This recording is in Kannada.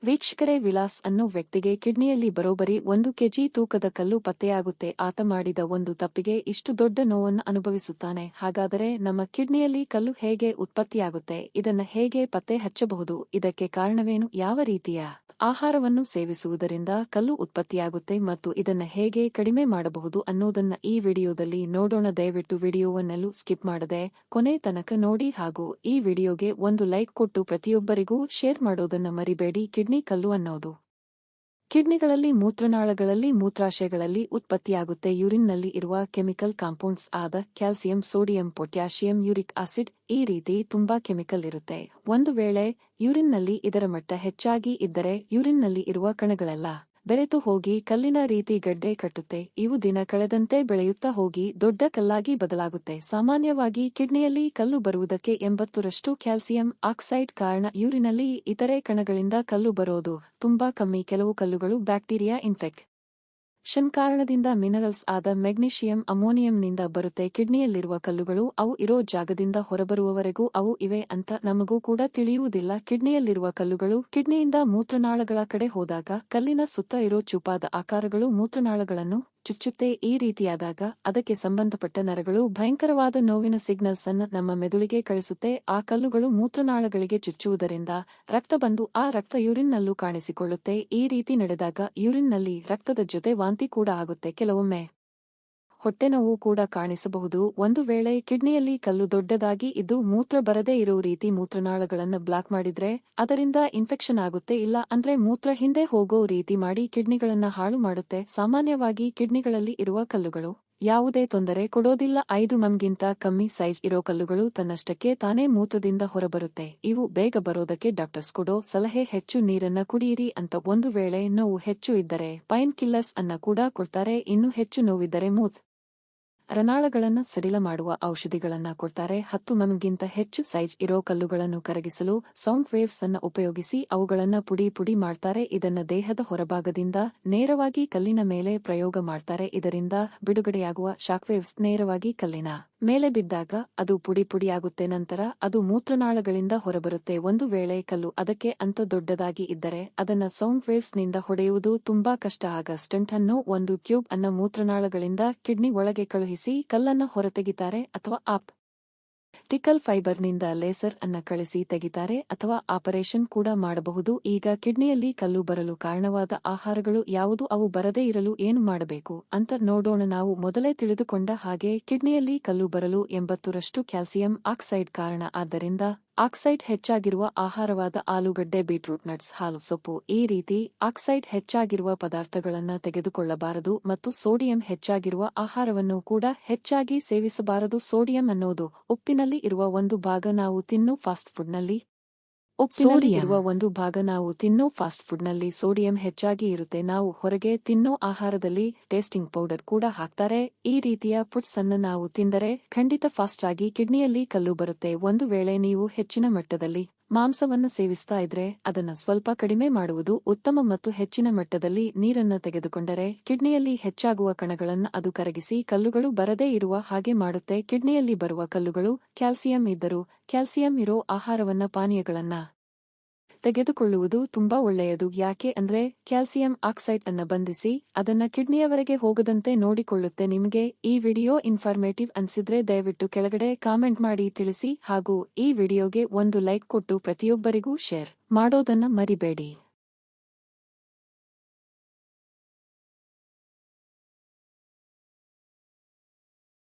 ವೀಕ್ಷಕರೇ, ವಿಲಾಸ್ ಅನ್ನೋ ವ್ಯಕ್ತಿಗೆ ಕಿಡ್ನಿಯಲ್ಲಿ ಬರೋಬ್ಬರಿ 1 ಕೆಜಿ ತೂಕದ ಕಲ್ಲು ಪತ್ತೆಯಾಗುತ್ತೆ. ಆತ ಮಾಡಿದ ಒಂದು ತಪ್ಪಿಗೆ ಇಷ್ಟು ದೊಡ್ಡ ನೋವನ್ನು ಅನುಭವಿಸುತ್ತಾನೆ. ಹಾಗಾದರೆ ನಮ್ಮ ಕಿಡ್ನಿಯಲ್ಲಿ ಕಲ್ಲು ಹೇಗೆ ಉತ್ಪತ್ತಿಯಾಗುತ್ತೆ? ಇದನ್ನ ಹೇಗೆ ಪತ್ತೆ ಹಚ್ಚಬಹುದು? ಇದಕ್ಕೆ ಕಾರಣವೇನು? ಯಾವ ರೀತಿಯ ಆಹಾರವನ್ನು ಸೇವಿಸುವುದರಿಂದ ಕಲ್ಲು ಉತ್ಪತ್ತಿಯಾಗುತ್ತೆ ಮತ್ತು ಇದನ್ನ ಹೇಗೆ ಕಡಿಮೆ ಮಾಡಬಹುದು ಅನ್ನೋದನ್ನ ಈ ವಿಡಿಯೋದಲ್ಲಿ ನೋಡೋಣ. ದಯವಿಟ್ಟು ವಿಡಿಯೋವನ್ನೆಲ್ಲೂ ಸ್ಕಿಪ್ ಮಾಡದೆ ಕೊನೆ ತನಕ ನೋಡಿ ಹಾಗೂ ಈ ವಿಡಿಯೋಗೆ ಒಂದು ಲೈಕ್ ಕೊಟ್ಟು ಪ್ರತಿಯೊಬ್ಬರಿಗೂ ಶೇರ್ ಮಾಡೋದನ್ನ ಮರಿಬೇಡಿ. ಕಿಡ್ನಿ ಕಲ್ಲು ಅನ್ನೋದು ಕಿಡ್ನಿಗಳಲ್ಲಿ, ಮೂತ್ರನಾಳಗಳಲ್ಲಿ, ಮೂತ್ರಾಶಯಗಳಲ್ಲಿ ಉತ್ಪತ್ತಿಯಾಗುತ್ತೆ. ಯೂರಿನ್ನಲ್ಲಿ ಇರುವ ಕೆಮಿಕಲ್ ಕಾಂಪೌಂಡ್ಸ್ ಆದ calcium, sodium, potassium, uric acid ಈ ರೀತಿ ತುಂಬಾ ಕೆಮಿಕಲ್ ಇರುತ್ತೆ. ಒಂದು ವೇಳೆ ಯೂರಿನ್ನಲ್ಲಿ ಇದರ ಮಟ್ಟ ಹೆಚ್ಚಾಗಿ ಇದ್ದರೆ ಯೂರಿನ್ನಲ್ಲಿ ಇರುವ ಕಣಗಳೆಲ್ಲ ಬೆರೆತು ಹೋಗಿ ಕಲ್ಲಿನ ರೀತಿ ಗಡ್ಡೆ ಕಟ್ಟುತ್ತೆ. ಇವು ದಿನ ಕಳೆದಂತೆ ಬೆಳೆಯುತ್ತಾ ಹೋಗಿ ದೊಡ್ಡ ಕಲ್ಲಾಗಿ ಬದಲಾಗುತ್ತೆ. ಸಾಮಾನ್ಯವಾಗಿ ಕಿಡ್ನಿಯಲ್ಲಿ ಕಲ್ಲು ಬರುವುದಕ್ಕೆ 80ರಷ್ಟು ಕ್ಯಾಲ್ಸಿಯಂ ಆಕ್ಸೈಡ್ ಕಾರಣ. ಯೂರಿನಲ್ಲಿ ಇತರೆ ಕಣಗಳಿಂದ ಕಲ್ಲು ಬರೋದು ತುಂಬಾ ಕಮ್ಮಿ. ಕೆಲವು ಕಲ್ಲುಗಳು ಬ್ಯಾಕ್ಟೀರಿಯಾ ಇನ್ಫೆಕ್ಷನ್ ಕಾರಣದಿಂದ ಮಿನರಲ್ಸ್ ಆದ ಮೆಗ್ನೀಷಿಯಂ, ಅಮೋನಿಯಂನಿಂದ ಬರುತ್ತೆ. ಕಿಡ್ನಿಯಲ್ಲಿರುವ ಕಲ್ಲುಗಳು ಅವು ಇರೋ ಜಾಗದಿಂದ ಹೊರಬರುವವರೆಗೂ ಅವು ಇವೆ ಅಂತ ನಮಗೂ ಕೂಡ ತಿಳಿಯುವುದಿಲ್ಲ. ಕಿಡ್ನಿಯಲ್ಲಿರುವ ಕಲ್ಲುಗಳು ಕಿಡ್ನಿಯಿಂದ ಮೂತ್ರನಾಳಗಳ ಕಡೆ ಹೋದಾಗ ಕಲ್ಲಿನ ಸುತ್ತ ಇರೋ ಚೂಪಾದ ಆಕಾರಗಳು ಮೂತ್ರನಾಳಗಳನ್ನು ಚುಚ್ಚುತ್ತೆ. ಈ ರೀತಿಯಾದಾಗ ಅದಕ್ಕೆ ಸಂಬಂಧಪಟ್ಟ ನರಗಳು ಭಯಂಕರವಾದ ನೋವಿನ ಸಿಗ್ನಲ್ಸ್ ಅನ್ನು ನಮ್ಮ ಮೆದುಳಿಗೆ ಕಳಿಸುತ್ತೆ. ಆ ಕಲ್ಲುಗಳು ಮೂತ್ರನಾಳಗಳಿಗೆ ಚುಚ್ಚುವುದರಿಂದ ರಕ್ತ ಬಂದು ಆ ರಕ್ತ ಯೂರಿನ್ನಲ್ಲೂ ಕಾಣಿಸಿಕೊಳ್ಳುತ್ತೆ. ಈ ರೀತಿ ನಡೆದಾಗ ಯೂರಿನ್ನಲ್ಲಿ ರಕ್ತದ ಜೊತೆ ವಾಂತಿ ಕೂಡ ಆಗುತ್ತೆ. ಕೆಲವೊಮ್ಮೆ ಹೊಟ್ಟೆನೋವು ಕೂಡ ಕಾಣಿಸಬಹುದು. ಒಂದು ವೇಳೆ ಕಿಡ್ನಿಯಲ್ಲಿ ಕಲ್ಲು ದೊಡ್ಡದಾಗಿ ಇದ್ದು ಮೂತ್ರ ಬರದೇ ಇರೋ ರೀತಿ ಮೂತ್ರನಾಳಗಳನ್ನು ಬ್ಲಾಕ್ ಮಾಡಿದ್ರೆ ಅದರಿಂದ ಇನ್ಫೆಕ್ಷನ್ ಆಗುತ್ತೆ. ಇಲ್ಲ ಅಂದ್ರೆ ಮೂತ್ರ ಹಿಂದೆ ಹೋಗೋ ರೀತಿ ಮಾಡಿ ಕಿಡ್ನಿಗಳನ್ನ ಹಾಳು ಮಾಡುತ್ತೆ. ಸಾಮಾನ್ಯವಾಗಿ ಕಿಡ್ನಿಗಳಲ್ಲಿ ಇರುವ ಕಲ್ಲುಗಳು ಯಾವುದೇ ತೊಂದರೆ ಕೊಡೋದಿಲ್ಲ. 5 mm ಕಮ್ಮಿ ಸೈಜ್ ಇರೋ ಕಲ್ಲುಗಳು ತನ್ನಷ್ಟಕ್ಕೆ ತಾನೇ ಮೂತ್ರದಿಂದ ಹೊರಬರುತ್ತೆ. ಇವು ಬೇಗ ಬರೋದಕ್ಕೆ ಡಾಕ್ಟರ್ಸ್ ಕೊಡೋ ಸಲಹೆ ಹೆಚ್ಚು ನೀರನ್ನ ಕುಡಿಯಿರಿ ಅಂತ. ಒಂದು ವೇಳೆ ನೋವು ಹೆಚ್ಚು ಇದ್ದರೆ ಪೈನ್ ಕಿಲ್ಲರ್ಸ್ ಅನ್ನ ಕೂಡ ಕೊಡ್ತಾರೆ. ಇನ್ನು ಹೆಚ್ಚು ನೋವಿದ್ದರೆ ರನಾಳಗಳನ್ನ ಸಡಿಲ ಮಾಡುವ ಔಷಧಿಗಳನ್ನ ಕೊಡ್ತಾರೆ. 10 mm ಹೆಚ್ಚು ಸೈಜ್ ಇರೋ ಕಲ್ಲುಗಳನ್ನು ಕರಗಿಸಲು ಸೌಂಡ್ ವೇವ್ಸ್ ಅನ್ನ ಉಪಯೋಗಿಸಿ ಅವುಗಳನ್ನ ಪುಡಿ ಮಾಡ್ತಾರೆ. ಇದನ್ನ ದೇಹದ ಹೊರಭಾಗದಿಂದ ನೇರವಾಗಿ ಕಲ್ಲಿನ ಮೇಲೆ ಪ್ರಯೋಗ ಮಾಡ್ತಾರೆ. ಇದರಿಂದ ಬಿಡುಗಡೆಯಾಗುವ ಶಾಕ್ ವೇವ್ಸ್ ನೇರವಾಗಿ ಕಲ್ಲಿನ ಮೇಲೆ ಬಿದ್ದಾಗ ಅದು ಪುಡಿಯಾಗುತ್ತೆ. ನಂತರ ಅದು ಮೂತ್ರನಾಳಗಳಿಂದ ಹೊರಬರುತ್ತೆ. ಒಂದು ವೇಳೆ ಕಲ್ಲು ಅದಕ್ಕೆ ಅಂತ ದೊಡ್ಡದಾಗಿ ಇದ್ದರೆ ಅದನ್ನ ಸೌಂಡ್ ವೇವ್ಸ್ ನಿಂದ ಹೊಡೆಯುವುದು ತುಂಬಾ ಕಷ್ಟ. ಆಗ ಸ್ಟೆಂಟ್ ಅನ್ನೋ ಒಂದು ಟ್ಯೂಬ್ ಅನ್ನ ಮೂತ್ರನಾಳಗಳಿಂದ ಕಿಡ್ನಿ ಒಳಗೆ ಕಳುಹಿಸಿ ಕಲ್ಲನ್ನ ಹೊರತೆಗಿತಾರೆ ಅಥವಾ ಆಪ್ಟಿಕಲ್ ಫೈಬರ್ನಿಂದ ಲೇಸರ್ ಅನ್ನ ಕಳಿಸಿ ತೆಗಿತಾರೆ ಅಥವಾ ಆಪರೇಷನ್ ಕೂಡ ಮಾಡಬಹುದು. ಈಗ ಕಿಡ್ನಿಯಲ್ಲಿ ಕಲ್ಲು ಬರಲು ಕಾರಣವಾದ ಆಹಾರಗಳು ಯಾವುದು? ಅವು ಬರದೇ ಇರಲು ಏನು ಮಾಡಬೇಕು ಅಂತ ನೋಡೋಣ. ನಾವು ಮೊದಲೇ ತಿಳಿದುಕೊಂಡ ಹಾಗೆ ಕಿಡ್ನಿಯಲ್ಲಿ ಕಲ್ಲು ಬರಲು 80ರಷ್ಟು ಕ್ಯಾಲ್ಸಿಯಂ ಆಕ್ಸೈಡ್ ಕಾರಣ. ಆದ್ದರಿಂದ ಆಕ್ಸೈಡ್ ಹೆಚ್ಚಾಗಿರುವ ಆಹಾರವಾದ ಆಲೂಗಡ್ಡೆ, ಬೀಟ್ರೂಟ್, ನಟ್ಸ್, ಹಾಲು, ಸೊಪ್ಪು ಈ ರೀತಿ ಆಕ್ಸೈಡ್ ಹೆಚ್ಚಾಗಿರುವ ಪದಾರ್ಥಗಳನ್ನ ತೆಗೆದುಕೊಳ್ಳಬಾರದು ಮತ್ತು ಸೋಡಿಯಂ ಹೆಚ್ಚಾಗಿರುವ ಆಹಾರವನ್ನು ಕೂಡ ಹೆಚ್ಚಾಗಿ ಸೇವಿಸಬಾರದು. ಸೋಡಿಯಂ ಅನ್ನೋದು ಉಪ್ಪಿನಲ್ಲಿ ಇರುವ ಒಂದು ಭಾಗ. ನಾವು ತಿನ್ನೋ ಫಾಸ್ಟ್ ಫುಡ್ನಲ್ಲಿ ಸೋಡಿಯಂ ಹೆಚ್ಚಾಗಿ ಇರುತ್ತೆ. ನಾವು ಹೊರಗೆ ತಿನ್ನೋ ಆಹಾರದಲ್ಲಿ ಟೇಸ್ಟಿಂಗ್ ಪೌಡರ್ ಕೂಡ ಹಾಕ್ತಾರೆ. ಈ ರೀತಿಯ ಫುಡ್ಸ್ ಅನ್ನು ನಾವು ತಿಂದರೆ ಖಂಡಿತ ಫಾಸ್ಟ್ ಆಗಿ ಕಿಡ್ನಿಯಲ್ಲಿ ಕಲ್ಲು ಬರುತ್ತೆ. ಒಂದು ವೇಳೆ ನೀವು ಹೆಚ್ಚಿನ ಮಟ್ಟದಲ್ಲಿ ಮಾಂಸವನ್ನು ಸೇವಿಸ್ತಾ ಇದ್ರೆ ಅದನ್ನ ಸ್ವಲ್ಪ ಕಡಿಮೆ ಮಾಡುವುದು ಉತ್ತಮ ಮತ್ತು ಹೆಚ್ಚಿನ ಮಟ್ಟದಲ್ಲಿ ನೀರನ್ನ ತೆಗೆದುಕೊಂಡರೆ ಕಿಡ್ನಿಯಲ್ಲಿ ಹೆಚ್ಚಾಗುವ ಕಣಗಳನ್ನು ಅದು ಕರಗಿಸಿ ಕಲ್ಲುಗಳು ಬರದೇ ಇರುವ ಹಾಗೆ ಮಾಡುತ್ತೆ. ಕಿಡ್ನಿಯಲ್ಲಿ ಬರುವ ಕಲ್ಲುಗಳು ಕ್ಯಾಲ್ಸಿಯಂ ಇದ್ದರೂ ಕ್ಯಾಲ್ಸಿಯಂ ಇರೋ ಆಹಾರವನ್ನ, ಪಾನೀಯಗಳನ್ನ ತೆಗೆದುಕೊಳ್ಳುವುದು ತುಂಬಾ ಒಳ್ಳೆಯದು. ಯಾಕೆ ಅಂದ್ರೆ ಕ್ಯಾಲ್ಸಿಯಂ ಆಕ್ಸೈಡ್ ಅನ್ನ ಬಂಧಿಸಿ ಅದನ್ನ ಕಿಡ್ನಿಯವರೆಗೆ ಹೋಗದಂತೆ ನೋಡಿಕೊಳ್ಳುತ್ತೆ. ನಿಮಗೆ ಈ ವಿಡಿಯೋ ಇನ್ಫಾರ್ಮೇಟಿವ್ ಅನ್ಸಿದ್ರೆ ದಯವಿಟ್ಟು ಕೆಳಗಡೆ ಕಾಮೆಂಟ್ ಮಾಡಿ ತಿಳಿಸಿ ಹಾಗೂ ಈ ವಿಡಿಯೋಗೆ ಒಂದು ಲೈಕ್ ಕೊಟ್ಟು ಪ್ರತಿಯೊಬ್ಬರಿಗೂ ಶೇರ್ ಮಾಡೋದನ್ನ ಮರಿಬೇಡಿ.